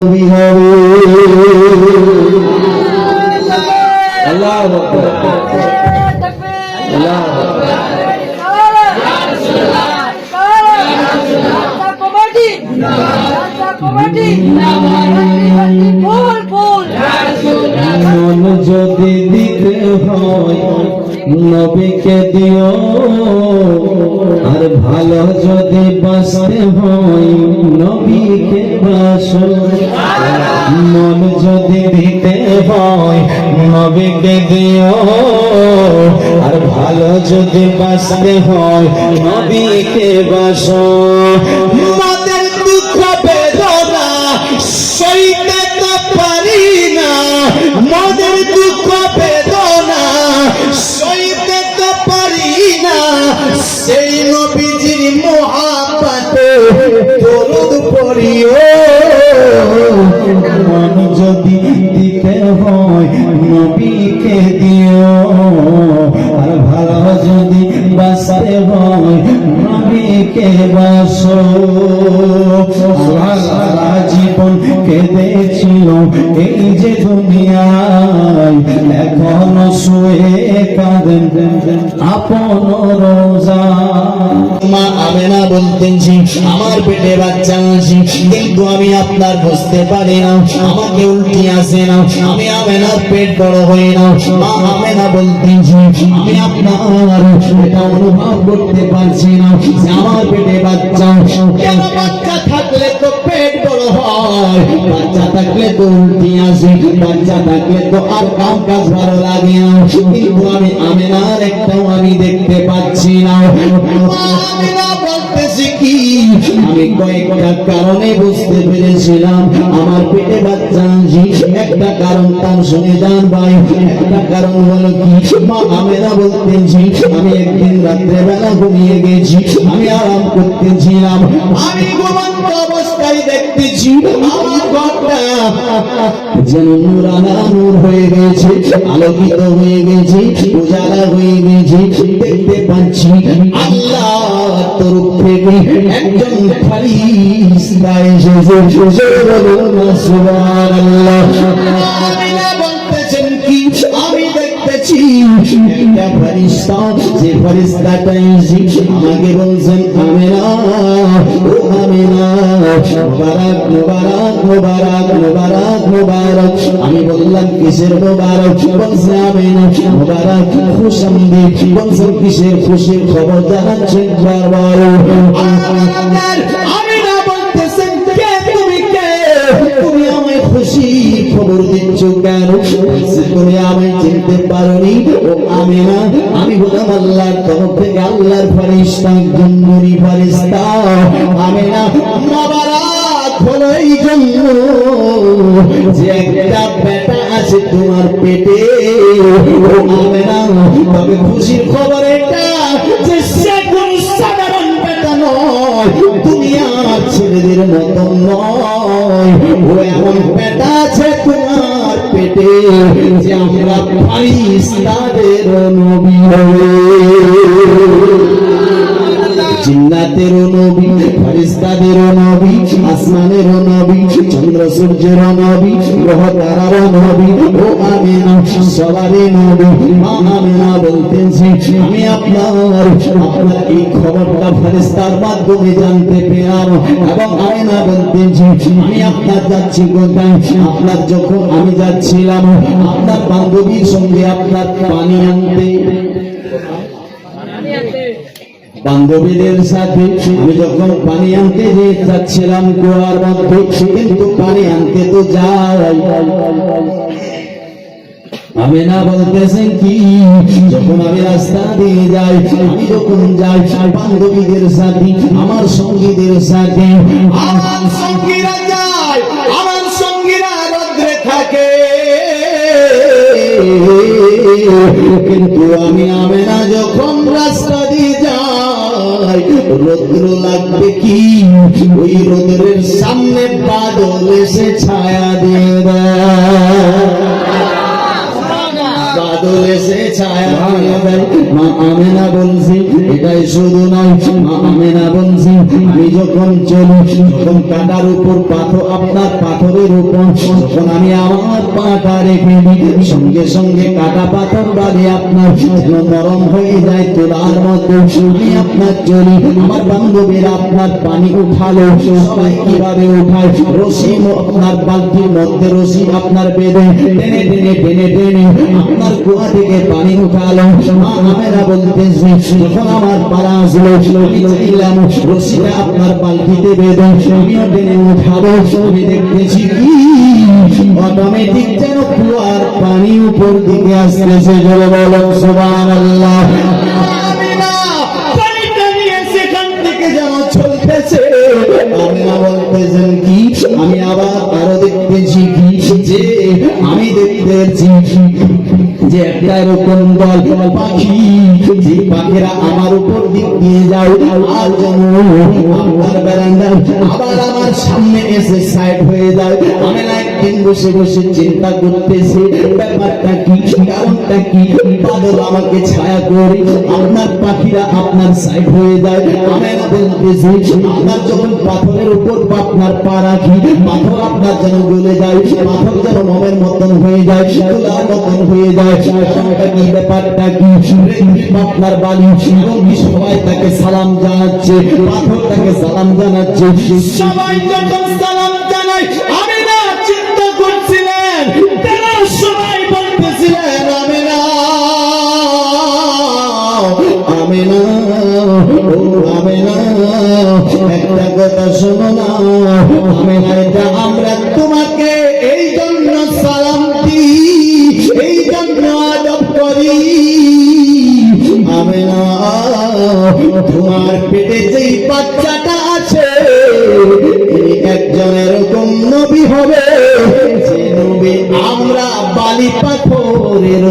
মন যদি দিতে হয় নবীকে দিও, আর ভালো যদি বাঁচতে হয় নবীকে বাসো। মন যদি দিতে হয় নবীকে দিও, আর ভালো যদি বাঁচতে হয় নবীকে বাসো। মনের দুঃখ বেদনা সইতে তো পারি না, মনের দুঃখ বেদনা সইতে তো পারি না, সেই নবীজির মোহাব্বতে দরুদ পড়িও। মন যদি দিতে হয় নবীকে দিও, আর ভালো যদি বাঁচতে হয় নবীকে বাসো। সারা জীবন কেঁদেছিল এই যে দুনিয়ায়, এখনো শুয়ে কাঁদেন আপন রোজা। মা আমেনা বলতেন আমার পেটে বাচ্চা আছে, কিন্তু আমি আপনার বুঝতে পারি না, আমাকে উল্টি আসে না, আমি আমেনার পেট বড় হই না। মা আমেনা বলতেন আমি আপনার এটা অনুভব করতে পারছি না যে আমার পেটে বাচ্চা। কেন বাচ্চা থাকলে তো পেট বড় হয়, বাচ্চা থাকলে তো উল্টি আসে, বাচ্চা থাকলে তো আর কাম কাজ ভালো লাগে না, কিন্তু আমি আমেনার একটাও আমি দেখতে পাচ্ছি না। আমেনা বলতেছি কি, আমি কয়েকটা কারণে বুঝতে পেরেছিলাম আমার পেটে বাচ্চা আছে। একটা কারণ তার শুনে যান ভাই, একটা কারণ হলো কি, মা আমেনা বলতেন আমি একদিন রাত্রে বেলা ঘুমিয়ে গেছি, আমি আরাম করতেছিলাম, আমি ঘুমন্ত অবস্থায় দেখতেছি আমার ঘরটা যেন নূরানা নূর হয়ে গেছে, আলোকিত হয়ে গেছে, উজালা হয়ে গেছে। দেখতে পাচ্ছি আল্লাহর তরফ থেকে একজন ফেরেশতা এসেছে। বলুন সুবহানাল্লাহ। আমিনা বলতেছেন কি, আমি দেখতেছি একটা ফেরেশতা, যে ফেরেশতাটা এসে আমাকে বলছেন আমিনা, ও আমিনা, মুবারক মুবারক মুবারক মুবারক মুবারক। আমি বললাম কিসের মুবারক? বলছে আমিনা মুবারক খুশামদিদ। বলছে কিসের খুশির খবর জানাচ্ছেন? আমিনা বলতেছেন কে তুমি, কে তুমি আমায় খুশি খবর দিচ্ছ কেন? তুমি আমায় চিনতে পারোনি? ও আমিনা, আমি হলাম আল্লাহর তরফ থেকে আল্লাহর ফেরেশতা, একজন নূরি ফেরেশতা। আমিনা মুবারক হলো এই জন্য যে একটা বেটা আছে তোমার পেটে। ও আমিনা, তবে খুশির খবর এটা যে সে কোন সাধারণ বেটা নয়, দুনিয়ার ছেলেদের মতো নয়, ও এমন বেটা আছে তোমার পেটে যে আমরা ফেরেশতাদের নবী হবে, জিন্নাতেরও নবী, ফেরেশতাদেরও নবী, আসমানেরও নবী, চন্দ্র সূর্যেরও নবী, গ্রহ তারারও নবী। ও আমিনা সবারই নবী। মা আমিনা বলতেন আমি আপনার এই খবরটা ফেরেশতার মাধ্যমে জানতে পেলাম। এবং আমিনা বলতেন আমি আপনার যাচ্ছি কোথায়? আপনার যখন আমি যাচ্ছিলাম আপনার বান্ধবীর সঙ্গে আপনার পানি আনতে, বান্ধবীদের সাথে আমি যখন পানি আনতে যাচ্ছিলাম কুয়ার মধ্যে, কিন্তু পানি আনতে তো যাই। আমিনা বলতেছেন কি, যখন আমি রাস্তা দিয়ে যাই, আমি যখন যাই বান্ধবীদের সাথে, আমার সঙ্গীদের সাথে, আমার সঙ্গীরা যায়, আমার সঙ্গীরা রোদ্রে থাকে, কিন্তু আমি আমিনা যখন রাস্তা দিয়ে যাই রোদ্র লাগবে কি, ওই রোদ্রের সামনে বাদল এসে ছায়া দিয়ে দেয়, বাদল এসে ছায়া দিয়ে দেয়। মা আমিনা বলছি এটা শুধু নয়, মা আমেনা বলছি আমি যখন চলি তখন কাটার উপর পাথর, আপনার পাথরের উপর যখন আমি আমার পাটা রেখে দিই, সঙ্গে সঙ্গে কাটা পাথর বাদে আপনার যেন নরম হয়ে যায় তোলার মতো। আমি আপনার চলি, আমার বান্ধবীরা আপনার পানি উঠালো, সবাই কিভাবে উঠায়, রশি আপনার বালতির মধ্যে রশি আপনার বেঁধে টেনে টেনে টেনে টেনে আপনার কুয়া থেকে পানি উঠালো। মা আমেনা বলতেছে যখন আমার পালা আসলো আমি চাইলাম রশিটা আপনার বালতিতে বেঁধে আমিও টেনে উঠাবো, আমি দেখতেছি কি অটোমেটিক যেন কুয়ার পানি উপর দিকে আসতেছে। জোরে বলেন সুবহানাল্লাহ। পানিটা নিয়ে সেখান থেকে যেন চলতেছে। আমেনা বলতেছেন কি আমি আবার আরো দেখতেছি কি যে আমি দেখতেছি যে একটা এরকম দল পাখি, যে পাখিরা আমার উপর দিক দিয়ে যায় আর যেন আপনার বারান্দায় আবার আমার সামনে এসে সাইড হয়ে যায়। আমি না একদিন বসে বসে চিন্তা করতেছি ব্যাপারটা কি, কারণটা কি। বাদল আমাকে ছায়া করে আপনার পাখিরা আপনার সাইড হয়ে যায়। আমি না বলতেছি আপনার যখন পাথরের উপর আপনার পা রাখি পাথর আপনার যেন গলে যায়, পাথর যেন মোমের মতন হয়ে যায়, তুলার মতন হয়ে যায়। কি ব্যাপারটা কি, আপনার বাড়ি সবাই তাকে সালাম জানাচ্ছে, পাথর তাকে সালাম জানাচ্ছে। সবাই যখন সালাম জানায় আমি না চিন্তা করছিলেন, তারা সবাই বলতেছিলেন আমেনা আমেনা ও আমেনা একটা কথা শোনো না আমেনা, এটা আমরা তোমাকে এই জন্য সালাম দিই, এই জন্য আদব করি আমেনা, তোমার পেটে যেই বাচ্চাটা আছে তিনি একজন এরকম নবী হবে যে নবী আমরা বালি পাথরের